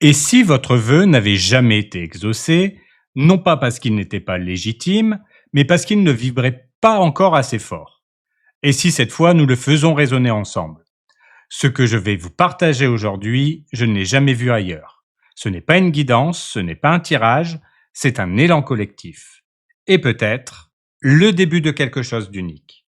Et si votre vœu n'avait jamais été exaucé, non pas parce qu'il n'était pas légitime, mais parce qu'il ne vibrait pas encore assez fort? Et si cette fois nous le faisons résonner ensemble? Ce que je vais vous partager aujourd'hui, je ne l'ai jamais vu ailleurs. Ce n'est pas une guidance, ce n'est pas un tirage, c'est un élan collectif. Et peut-être le début de quelque chose d'unique.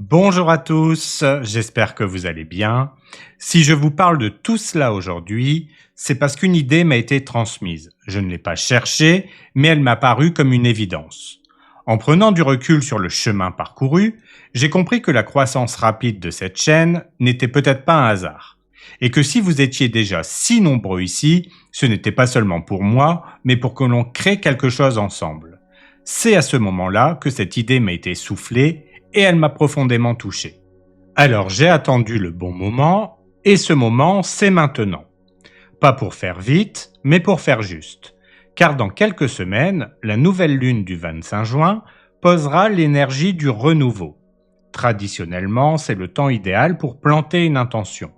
Bonjour à tous, j'espère que vous allez bien. Si je vous parle de tout cela aujourd'hui, c'est parce qu'une idée m'a été transmise. Je ne l'ai pas cherchée, mais elle m'a paru comme une évidence. En prenant du recul sur le chemin parcouru, j'ai compris que la croissance rapide de cette chaîne n'était peut-être pas un hasard. Et que si vous étiez déjà si nombreux ici, ce n'était pas seulement pour moi, mais pour que l'on crée quelque chose ensemble. C'est à ce moment-là que cette idée m'a été soufflée et elle m'a profondément touché. Alors j'ai attendu le bon moment, et ce moment, c'est maintenant. Pas pour faire vite, mais pour faire juste. Car dans quelques semaines, la nouvelle lune du 25 juin posera l'énergie du renouveau. Traditionnellement, c'est le temps idéal pour planter une intention.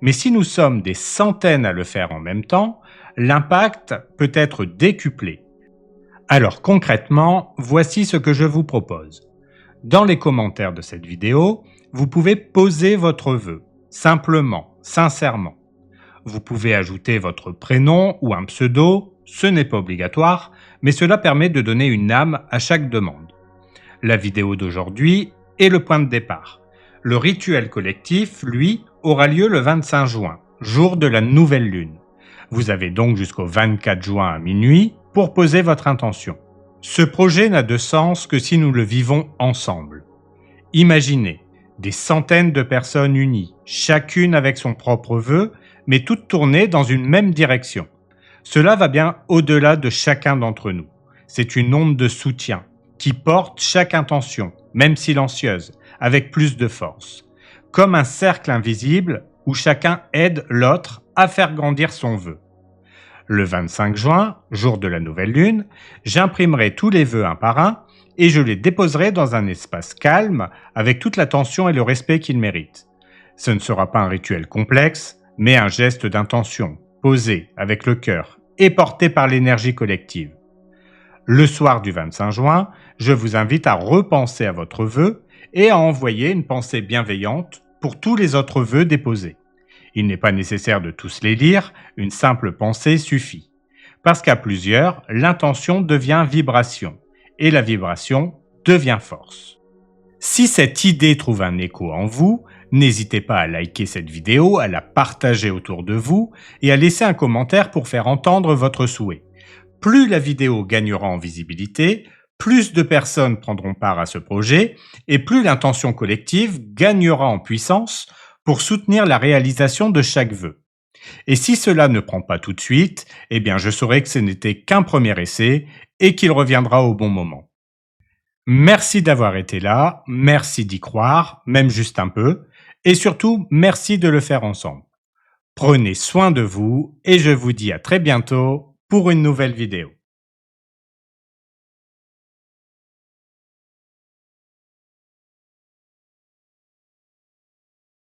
Mais si nous sommes des centaines à le faire en même temps, l'impact peut être décuplé. Alors concrètement, voici ce que je vous propose. Dans les commentaires de cette vidéo, vous pouvez poser votre vœu, simplement, sincèrement. Vous pouvez ajouter votre prénom ou un pseudo, ce n'est pas obligatoire, mais cela permet de donner une âme à chaque demande. La vidéo d'aujourd'hui est le point de départ. Le rituel collectif, lui, aura lieu le 25 juin, jour de la nouvelle lune. Vous avez donc jusqu'au 24 juin à minuit pour poser votre intention. Ce projet n'a de sens que si nous le vivons ensemble. Imaginez des centaines de personnes unies, chacune avec son propre vœu, mais toutes tournées dans une même direction. Cela va bien au-delà de chacun d'entre nous. C'est une onde de soutien qui porte chaque intention, même silencieuse, avec plus de force. Comme un cercle invisible où chacun aide l'autre à faire grandir son vœu. Le 25 juin, jour de la nouvelle lune, j'imprimerai tous les vœux un par un et je les déposerai dans un espace calme avec toute l'attention et le respect qu'ils méritent. Ce ne sera pas un rituel complexe, mais un geste d'intention, posé avec le cœur et porté par l'énergie collective. Le soir du 25 juin, je vous invite à repenser à votre vœu et à envoyer une pensée bienveillante pour tous les autres vœux déposés. Il n'est pas nécessaire de tous les lire, une simple pensée suffit. Parce qu'à plusieurs, l'intention devient vibration, et la vibration devient force. Si cette idée trouve un écho en vous, n'hésitez pas à liker cette vidéo, à la partager autour de vous, et à laisser un commentaire pour faire entendre votre souhait. Plus la vidéo gagnera en visibilité, plus de personnes prendront part à ce projet, et plus l'intention collective gagnera en puissance pour soutenir la réalisation de chaque vœu. Et si cela ne prend pas tout de suite, eh bien je saurai que ce n'était qu'un premier essai et qu'il reviendra au bon moment. Merci d'avoir été là, merci d'y croire, même juste un peu, et surtout merci de le faire ensemble. Prenez soin de vous et je vous dis à très bientôt pour une nouvelle vidéo.